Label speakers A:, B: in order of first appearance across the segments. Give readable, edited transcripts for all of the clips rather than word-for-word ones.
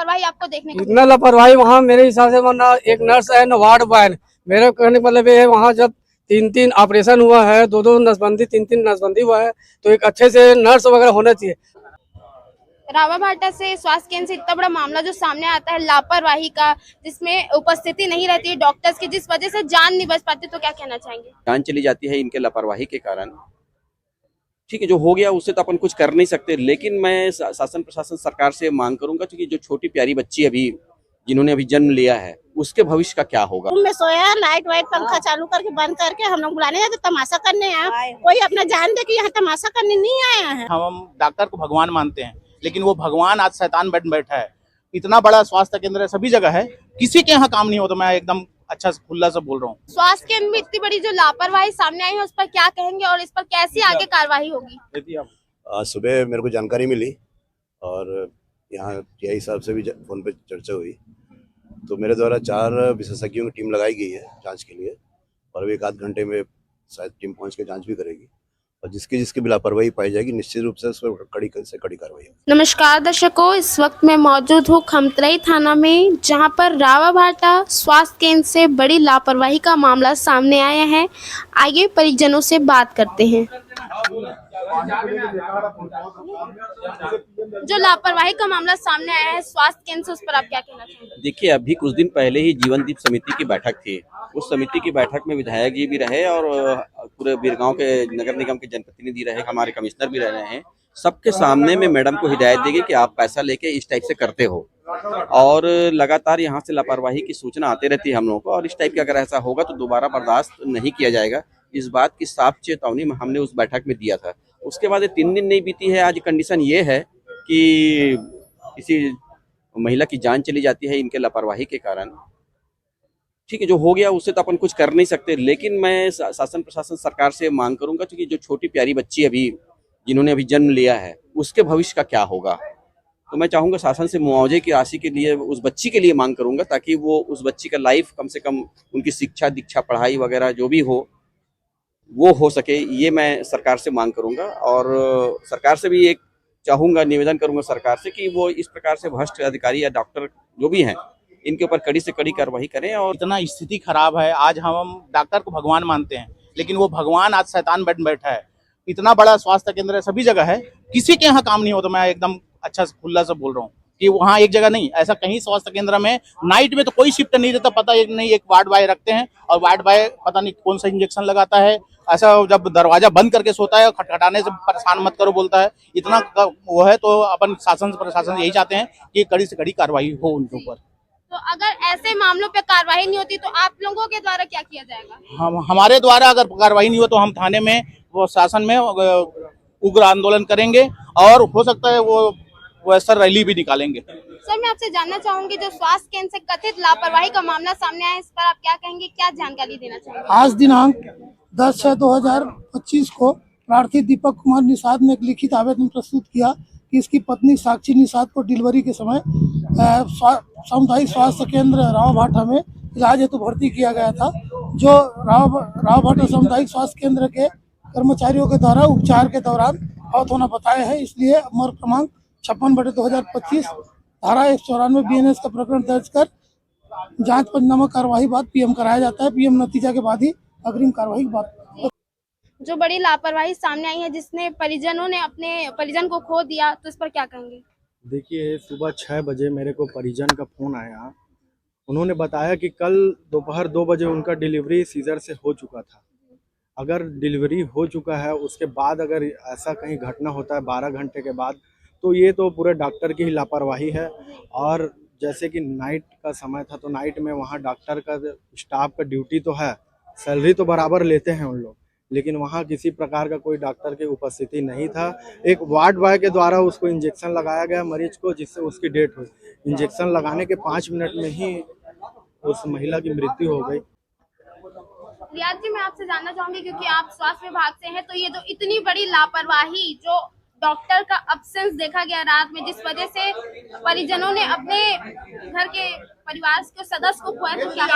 A: लापरवाही आपको देखने को
B: इतना लापरवाही वहाँ मेरे हिसाब से वरना एक नर्स है न वार्ड बॉय है। मेरे कहने का मतलब ये है वहाँ जब 3-3 ऑपरेशन हुआ है, 2-2 नसबंदी 3-3 नसबंदी हुआ है, तो एक अच्छे से नर्स वगैरह होना चाहिए।
A: रावाभाटा से स्वास्थ्य केंद्र से इतना बड़ा मामला जो सामने आता है लापरवाही का, जिसमें उपस्थिति नहीं रहती है डॉक्टर्स की, जिस वजह से जान नहीं बच पाती, तो क्या कहना चाहेंगे?
C: जान चली जाती है इनके लापरवाही के कारण। ठीक है, जो हो गया उससे तो अपन कुछ कर नहीं सकते, लेकिन मैं शासन प्रशासन सरकार से मांग करूंगा क्योंकि जो छोटी प्यारी बच्ची अभी जिन्होंने अभी जन्म लिया है उसके भविष्य का क्या होगा।
D: रूम में सोया, लाइट वाइट पंखा चालू करके बंद करके हम लोग बुलाने जाते तमाशा करने आए। कोई अपना जान दे कि यहाँ तमाशा करने नहीं आया है।
E: हम डॉक्टर को भगवान मानते हैं, लेकिन वो भगवान आज शैतान बन बैठा है। इतना बड़ा स्वास्थ्य केंद्र है, सभी जगह है, किसी के यहाँ काम नहीं होता। मैं एकदम अच्छा खुला से बोल रहा हूँ।
A: स्वास्थ्य केंद्र में इतनी बड़ी जो लापरवाही सामने आई है उस पर क्या कहेंगे और इस पर कैसी आगे कार्रवाई होगी?
F: आज सुबह मेरे को जानकारी मिली और यहाँ टीआई साहब से भी फोन पे चर्चा हुई, तो मेरे द्वारा 4 विशेषज्ञों की टीम लगाई गई है जांच के लिए, और अभी 1 आध घंटे में शायद टीम पहुंच के जांच भी करेगी, और जिसकी भी लापरवाही पाई जाएगी निश्चित रूप से उस पर कड़ी से कड़ी कार्रवाई होगी।
A: नमस्कार दर्शकों, इस वक्त मैं मौजूद हूँ खमतराई थाना में, जहां पर रावाभाटा स्वास्थ्य केंद्र से बड़ी लापरवाही का मामला सामने आया है। आइए परिजनों से बात करते हैं। जो लापरवाही का मामला सामने आया है स्वास्थ्य केंद्र से, उस पर आप क्या कहना चाहेंगे?
C: देखिए, अभी कुछ दिन पहले ही जीवनदीप समिति की बैठक थी। उस समिति की बैठक में विधायक जी भी रहे और पूरे बीरगांव के नगर निगम के जनप्रतिनिधि रहे, हमारे कमिश्नर भी रहे हैं। सबके सामने में मैडम को हिदायत दी गई कि आप पैसा लेके इस टाइप से करते हो, और लगातार यहाँ से लापरवाही की सूचना आते रहती है हम लोगों को, और इस टाइप का अगर ऐसा होगा तो दोबारा बर्दाश्त नहीं किया जाएगा। इस बात की साफ चेतावनी हमने उस बैठक में दिया था। उसके बाद 3 दिन नहीं बीती है, आज कंडीशन ये है कि किसी महिला की जान चली जाती है इनके लापरवाही के कारण। ठीक है, जो हो गया उससे तो अपन कुछ कर नहीं सकते, लेकिन मैं शासन प्रशासन सरकार से मांग करूंगा क्योंकि जो छोटी प्यारी बच्ची अभी जिन्होंने अभी जन्म लिया है उसके भविष्य का क्या होगा। तो मैं चाहूंगा शासन से मुआवजे की राशि के लिए उस बच्ची के लिए मांग करूंगा, ताकि वो उस बच्ची का लाइफ कम से कम उनकी शिक्षा दीक्षा पढ़ाई वगैरह जो भी हो वो हो सके, ये मैं सरकार से मांग करूंगा। और सरकार से भी एक चाहूंगा, निवेदन करूंगा सरकार से कि वो इस प्रकार से भ्रष्ट अधिकारी या डॉक्टर जो भी हैं इनके ऊपर कड़ी से कड़ी कार्रवाई करें। और
E: इतना स्थिति खराब है, आज हम डॉक्टर को भगवान मानते हैं, लेकिन वो भगवान आज शैतान बन बैठा है। इतना बड़ा स्वास्थ्य केंद्र है, सभी जगह है, किसी के यहाँ काम नहीं होता। मैं एकदम अच्छा खुला से बोल रहा हूँ कि वहाँ एक जगह नहीं, ऐसा कहीं स्वास्थ्य केंद्र में नाइट में तो कोई शिफ्ट नहीं रहता। पता नहीं, एक वार्ड बॉय रखते हैं और वार्ड बॉय पता नहीं कौन सा इंजेक्शन लगाता है, ऐसा जब दरवाजा बंद करके सोता है, खटखटाने से परेशान मत करो बोलता है। इतना वो है, तो अपन शासन प्रशासन यही चाहते हैं कि कड़ी से कड़ी कार्रवाई हो उनके ऊपर।
A: तो अगर ऐसे मामलों पे कार्रवाई नहीं होती तो आप लोगों के द्वारा क्या किया जाएगा?
E: हमारे द्वारा अगर कार्रवाई नहीं हो तो हम थाने में वो शासन में उग्र आंदोलन करेंगे, और हो सकता है वो ऐसा रैली भी निकालेंगे।
A: सर, मैं आपसे जानना चाहूंगी, जो स्वास्थ्य केंद्र से कथित लापरवाही का मामला सामने आया है, इस पर आप क्या कहेंगे, क्या जानकारी देना चाहेंगे?
G: आज दिनांक 10/6/2025 को प्रार्थी दीपक कुमार निषाद ने एक लिखित आवेदन प्रस्तुत किया कि इसकी पत्नी साक्षी निषाद को डिलीवरी के समय सामुदायिक स्वास्थ्य केंद्र रावाभाटा में इलाज हेतु भर्ती किया गया था। जो रावाभाटा सामुदायिक स्वास्थ्य केंद्र के कर्मचारियों के द्वारा उपचार के दौरान मौत होना बताया है, इसलिए मोर क्रमांक 56/2025 धारा 194 BNS का प्रकरण दर्ज कर जांच पंचनामा कार्यवाही बाद पीएम कराया जाता है। पीएम नतीजा के बाद ही अग्रिम कार्रवाई की बात।
A: जो बड़ी लापरवाही सामने आई है, जिसने परिजनों ने अपने परिजन को खो दिया, तो इस पर क्या कहेंगे?
H: देखिए, सुबह 6 बजे मेरे को परिजन का फ़ोन आया। उन्होंने बताया कि कल दोपहर 2 बजे उनका डिलीवरी सीजर से हो चुका था। अगर डिलीवरी हो चुका है उसके बाद अगर ऐसा कहीं घटना होता है 12 घंटे के बाद, तो ये तो पूरे डॉक्टर की ही लापरवाही है। और जैसे कि नाइट का समय था, तो नाइट में वहाँ डॉक्टर का स्टाफ का ड्यूटी तो है, सैलरी तो बराबर लेते हैं उन लोग, लेकिन वहाँ किसी प्रकार का कोई डॉक्टर की उपस्थिति नहीं था। एक वार्ड बॉय के द्वारा उसको इंजेक्शन लगाया गया मरीज को, जिससे उसकी डेथ हुई। इंजेक्शन लगाने के 5 मिनट में ही उस महिला की मृत्यु हो गई।
A: रियाज जी, मैं आपसे जानना चाहूंगी, क्योंकि आप स्वास्थ्य विभाग से हैं, तो ये जो इतनी बड़ी लापरवाही, जो डॉक्टर का अब्सेंस देखा गया रात में, जिस वजह से परिजनों ने अपने घर के परिवार के सदस्य को खोया, तो क्या?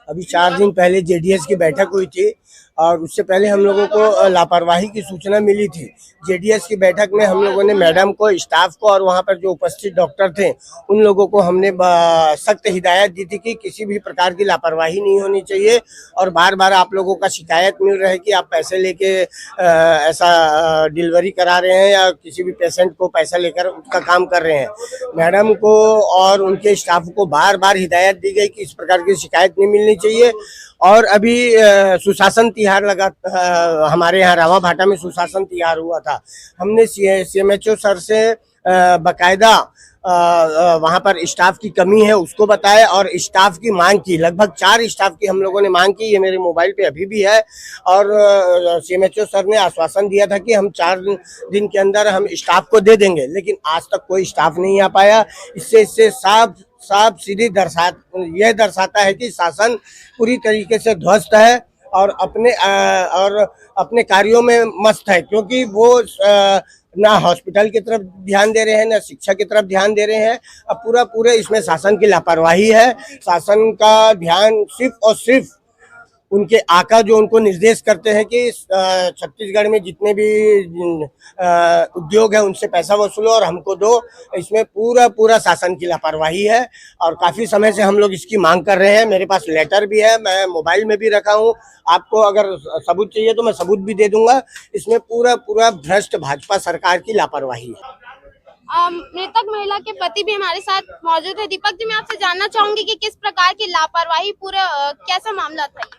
I: अभी 4 दिन पहले जेडीएस की बैठक हुई थी, और उससे पहले हम लोगों को लापरवाही की सूचना मिली थी। जेडीएस की बैठक में हम लोगों ने मैडम को, स्टाफ को और वहां पर जो उपस्थित डॉक्टर थे उन लोगों को हमने सख्त हिदायत दी थी कि किसी भी प्रकार की लापरवाही नहीं होनी चाहिए। और बार बार आप लोगों का शिकायत मिल रहा है कि आप पैसे लेके ऐसा डिलीवरी करा रहे हैं या किसी भी पेशेंट को पैसा लेकर उसका काम कर रहे हैं। मैडम को और उनके स्टाफ को बार बार हिदायत दी गई कि इस प्रकार की शिकायत नहीं मिलनी चाहिए। और अभी सुशासन तिहार लगा, हमारे यहाँ रावा भाटा में सुशासन तिहार हुआ था। हमने सीएमएचओ सर से बकायदा वहाँ पर स्टाफ की कमी है उसको बताया और स्टाफ की मांग की। लगभग 4 स्टाफ की हम लोगों ने मांग की, ये मेरे मोबाइल पे अभी भी है। और सीएमएचओ सर ने आश्वासन दिया था कि हम 4 दिन के अंदर हम स्टाफ को दे देंगे, लेकिन आज तक कोई स्टाफ नहीं आ पाया। इससे साफ सीधी यह दर्शाता है कि शासन पूरी तरीके से ध्वस्त है और अपने कार्यों में मस्त है, क्योंकि वो ना हॉस्पिटल की तरफ ध्यान दे रहे हैं, ना शिक्षा की तरफ ध्यान दे रहे हैं। अब पूरा इसमें शासन की लापरवाही है। शासन का ध्यान सिर्फ और सिर्फ उनके आका जो उनको निर्देश करते हैं कि छत्तीसगढ़ में जितने भी उद्योग है उनसे पैसा वसूलो और हमको दो, इसमें पूरा शासन की लापरवाही है। और काफी समय से हम लोग इसकी मांग कर रहे हैं। मेरे पास लेटर भी है, मैं मोबाइल में भी रखा हूँ। आपको अगर सबूत चाहिए तो मैं सबूत भी दे दूंगा। इसमें पूरा भ्रष्ट भाजपा सरकार की लापरवाही है।
A: मृतक महिला के पति भी हमारे साथ मौजूद है। दीपक जी, मैं आपसे जानना चाहूंगी कि किस प्रकार की लापरवाही, पूरा कैसा मामला था?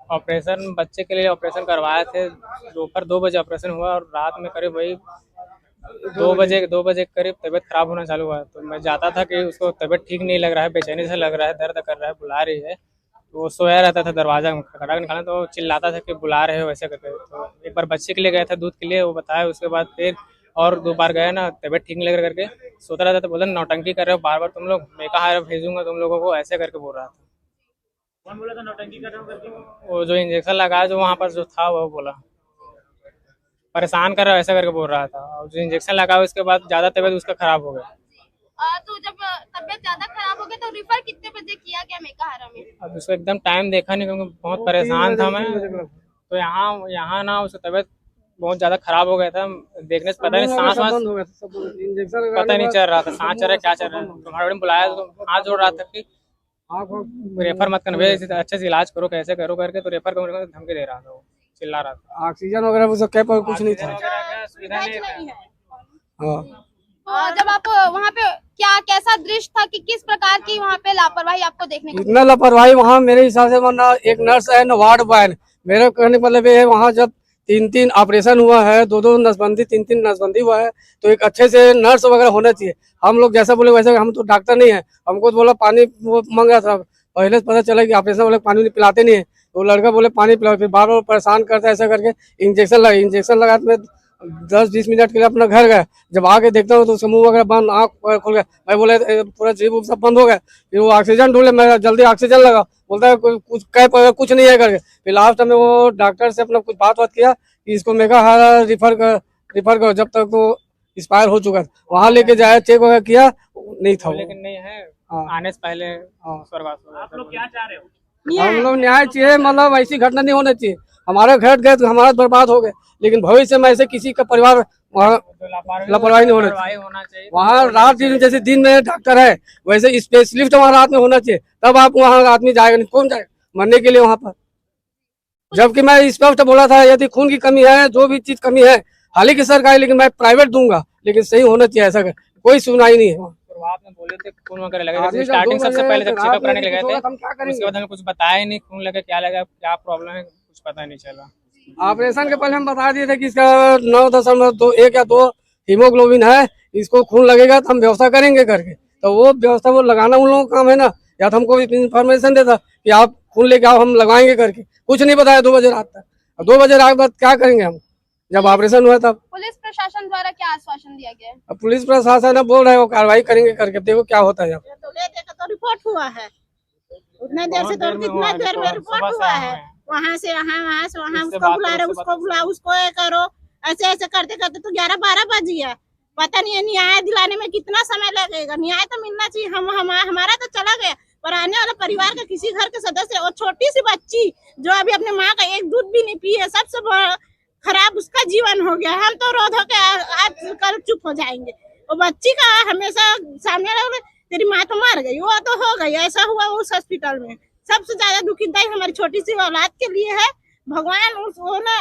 J: ऑपरेशन, बच्चे के लिए ऑपरेशन करवाए थे। दोपहर 2 बजे ऑपरेशन हुआ और रात में करीब वही 2 बजे करीब तबीयत खराब होना चालू हुआ। तो मैं जाता था कि उसको तबीयत ठीक नहीं लग रहा है, बेचैनी से लग रहा है, दर्द कर रहा है, बुला रही है। तो वो सोया रहता था, दरवाजा खटखटा निकाला तो चिल्लाता था कि बुला रहे हो ऐसे करके। तो एक बार बच्चे के लिए गया था, दूध के लिए, वो बताया। उसके बाद फिर और 2 बार गया ना, तबीयत ठीक नहीं लग रहा करके सोता रहता। तो बोला नौटंकी कर रहे हो बार बार तुम लोग, मैं कहा भेजूंगा तुम लोगों को, ऐसे करके बोल रहा था। कौन बोला था नौटंकी कर रहे हो करके? वो जो इंजेक्शन लगाया जो वहाँ पर जो था वो बोला परेशान कर रहा है ऐसा करके बोल रहा था। और जो इंजेक्शन लगाया उसके बाद ज्यादा तबीयत उसका खराब हो गया।
A: तो जब तबीयत ज्यादा खराब हो गई तो रिफर कितने बजे किया गया मेकाहारा में?
J: अब उसको एकदम टाइम देखा नहीं क्योंकि बहुत परेशान था मैं। तो यहाँ ना उसकी तबीयत बहुत ज्यादा खराब हो गया था। देखने से पता नहीं सांस पता नहीं चल रहा था, सांस चल रहा है क्या चल रहा है। तुम्हारे बुलाया तो हाथ जोड़ रहा था कि रेफर मत करना, अच्छे से इलाज करो, कैसे करो करके। तो रेफर करो धमकी दे रहा था, वो चिल्ला रहा था।
B: ऑक्सीजन वगैरह सब कैप पर कुछ नहीं था।
J: सुविधा नहीं है।
B: हाँ,
A: जब आप वहाँ पे कैसा दृश्य था कि किस प्रकार की वहाँ पे लापरवाही आपको देखने को?
B: इतना लापरवाही वहाँ मेरे हिसाब से ना एक नर्स है, ना वार्ड बॉय है। मेरे कहने का मतलब ये है, वहाँ जब 3 ऑपरेशन हुआ है, 2 नसबंदी, 3 नसबंदी हुआ है, तो एक अच्छे से नर्स वगैरह होना चाहिए। हम लोग जैसा बोले वैसे, हम तो डॉक्टर नहीं है। हमको तो बोला पानी वो मांगा था, पहले से पता चला कि ऑपरेशन वाले पानी पिलाते नहीं है। तो लड़का बोले पानी पिलाओ, फिर बार बार परेशान करता है ऐसा करके। इंजेक्शन लगा तो 10-20 मिनट के लिए अपना घर गए। जब आके देखता हूँ तो उसका मुंह वगैरह बंद, आँख खुल गया। मैं बोले पूरा जीभ सब बंद हो गया। फिर वो ऑक्सीजन ढूंढे, मैं जल्दी ऑक्सीजन लगा, बोलता है कुछ नहीं है करके। फिर लास्ट में वो डॉक्टर से अपना कुछ बात किया कि इसको मेकाहारा रिफर करो, जब तक तो एक्सपायर हो चुका था। वहाँ लेके जाए, चेक वगैरह किया, नहीं था,
J: लेकिन नहीं है। आने से पहले स्वर्गवास हो गया। आप लोग क्या चाह रहे हो?
B: हम लोग न्याय चाहिए, मतलब ऐसी घटना नहीं होना चाहिए। हमारे घर गए तो हमारा बर्बाद हो गए, लेकिन भविष्य में ऐसे किसी का परिवार वहाँ लापरवाही नहीं होना चाहिए। वहाँ रात दिन जैसे दिन में डॉक्टर है वैसे स्पेशलिस्ट वहाँ रात में होना चाहिए, तब आप वहाँ आदमी जाएगा, नहीं कौन जाएगा मरने के लिए वहाँ पर। जबकि मैं स्पष्ट बोला था यदि खून की कमी है, जो भी चीज कमी है, हालांकि सरकारी, लेकिन मैं प्राइवेट दूंगा, लेकिन सही होना चाहिए। ऐसा कोई सुनवाई नहीं है।
J: शुरुआत में बोले थे खून वगैरह लगे, स्टार्टिंग सबसे पहले जब चेकअप कराने के लिए गए थे, उसके बाद हमें कुछ बताया ही नहीं खून लगे क्या लगा, क्या प्रॉब्लम है, कुछ पता नहीं चला।
B: ऑपरेशन के पहले हम बता दिए थे कि इसका 9.1 या 2 हीमोग्लोबिन है, इसको खून लगेगा तो हम व्यवस्था करेंगे करके। तो वो व्यवस्था वो लगाना उन लोगों का काम है ना, या तो हमको इन्फॉर्मेशन देता कि आप खून लेके आओ हम लगवाएंगे करके। कुछ नहीं बताया 2 बजे रात तक। 2 बजे रात बाद क्या करेंगे हम, जब ऑपरेशन हुआ तब।
A: पुलिस प्रशासन द्वारा क्या आश्वासन दिया गया है?
B: अब पुलिस प्रशासन बोल रहे हैं वो कार्रवाई करेंगे करके, देखो क्या होता है।
D: तो ले देखा तो रिपोर्ट हुआ है, उतने देर से तो कितना देर में रिपोर्ट हुआ है। वहाँ से वहाँ उसको बुला रहे, उसको बुला, उसको ये करो, ऐसे करते करते तो 11-12 बज गया। पता नहीं न्याय दिलाने में कितना समय लगेगा। न्याय तो मिलना चाहिए। हमारा तो चला गया, पर आने वाला परिवार का किसी घर के सदस्य और छोटी सी बच्ची जो अभी अपने माँ का एक दूध भी नहीं पी है, सबसे खराब उसका जीवन हो गया। हम तो रोध होके आज कल चुप हो जाएंगे। और बच्ची का हमेशा सामने वाला तेरी माँ तो मर गई, वो तो हो गई, ऐसा हुआ उस हॉस्पिटल में। सबसे ज्यादा दुखदायी हमारी छोटी सी औलाद के लिए है। भगवान उसको ना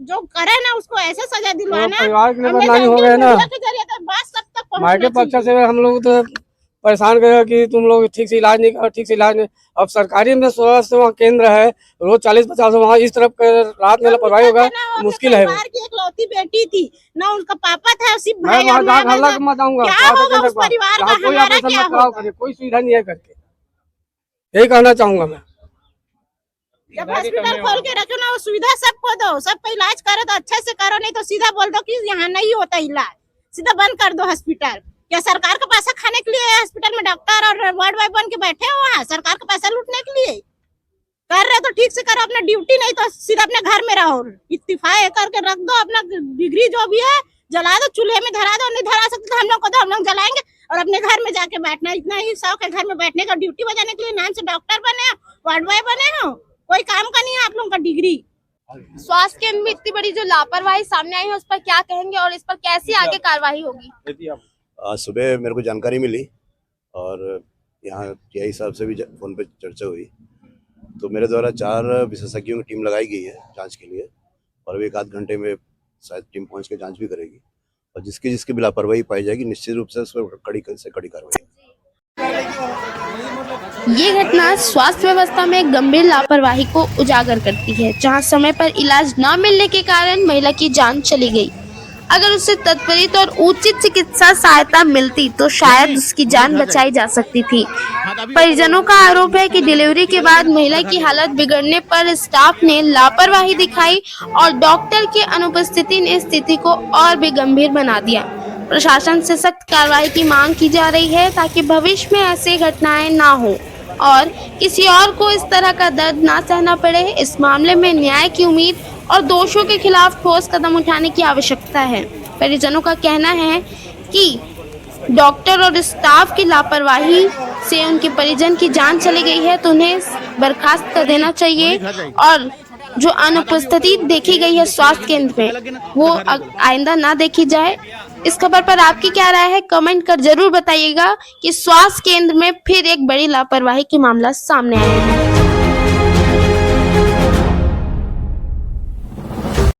D: जो करे ना उसको ऐसे सजा दिलवाना।
B: परिवार के लिए बदनामी हो गए ना,
D: बात सब तक
B: मायके पक्ष से हम लोग तो परेशान गए कि तुम लोग ठीक से इलाज नहीं कर, ठीक से इलाज नहीं। अब सरकारी में स्वास्थ्य वहाँ केंद्र है, रोज 40-50 वहाँ इस तरफ रात में लापरवाही होगा, मुश्किल है।
D: की इकलौती बेटी थी ना, उनका पापा था, सिर्फ
B: मैं
D: भाई और माँ
B: वहाँ हल्ला मत आऊंगा,
D: क्या होगा उस परिवार का,
B: कोई
D: हमारा
B: ऑपरेशन
D: क्या
B: मत कराओ,
D: होगा?
B: कोई सुविधा नहीं है करके, यही कहना चाहूंगा मैं।
D: जब हॉस्पिटल खोल के रखो ना, वो सुविधा सबको दो, सबका इलाज करो तो अच्छे से करो, नहीं तो सीधा बोल दो कि यहाँ नहीं होता इलाज, सीधा बंद कर दो हॉस्पिटल। क्या सरकार का पैसा खाने के लिए हॉस्पिटल में डॉक्टर और वार्ड बॉय बन के बैठे हो वहाँ? सरकार का पैसा लूटने के लिए कर रहे तो ठीक से करो अपना ड्यूटी, नहीं तो सीधा अपने घर में रहो। इस्तीफा करके रख दो, अपना डिग्री जो भी है जला दो, चूल्हे में धरा दो, नहीं धरा सकते तो हम लोग को दो, हम लोग जलाएंगे और अपने घर में जाके बैठना। इतना ही शौक है घर में बैठने का, ड्यूटी बजाने के लिए नाम से डॉक्टर बने हो, वार्ड बॉय बने हो, कोई काम का नहीं है आप लोगों का डिग्री।
A: स्वास्थ्य केंद्र में इतनी बड़ी जो लापरवाही सामने आई है उस पर क्या कहेंगे और इस पर कैसी आगे कार्रवाई होगी?
F: आज सुबह मेरे को जानकारी मिली और यहाँ टीआई साहब से भी फ़ोन पे चर्चा हुई, तो मेरे द्वारा 4 विशेषज्ञों की टीम लगाई गई है जांच के लिए, और अभी 1 आध घंटे में शायद टीम पहुँच के जांच भी करेगी, और जिसकी भी लापरवाही पाई जाएगी निश्चित रूप से उस पर कड़ी से कड़ी कार्रवाई।
A: ये घटना स्वास्थ्य व्यवस्था में गंभीर लापरवाही को उजागर करती है, जहां समय पर इलाज न मिलने के कारण महिला की जान चली गई। अगर उसे त्वरित और उचित चिकित्सा सहायता मिलती तो शायद उसकी जान बचाई जा सकती थी। परिजनों का आरोप है कि डिलीवरी के बाद महिला की हालत बिगड़ने पर स्टाफ ने लापरवाही दिखाई और डॉक्टर की अनुपस्थिति ने स्थिति को और भी गंभीर बना दिया। प्रशासन से सख्त कार्रवाई की मांग की जा रही है ताकि भविष्य में ऐसी घटनाएं ना हो और किसी और को इस तरह का दर्द ना सहना पड़े। इस मामले में न्याय की उम्मीद और दोषियों के खिलाफ ठोस कदम उठाने की आवश्यकता है। परिजनों का कहना है कि डॉक्टर और स्टाफ की लापरवाही से उनके परिजन की जान चली गई है, तो उन्हें बर्खास्त कर देना चाहिए और जो अनुपस्थिति देखी गई है स्वास्थ्य केंद्र में वो आइंदा ना देखी जाए। इस खबर पर आपकी क्या राय है, कमेंट कर जरूर बताइएगा कि स्वास्थ्य केंद्र में फिर एक बड़ी लापरवाही की मामला सामने आया है।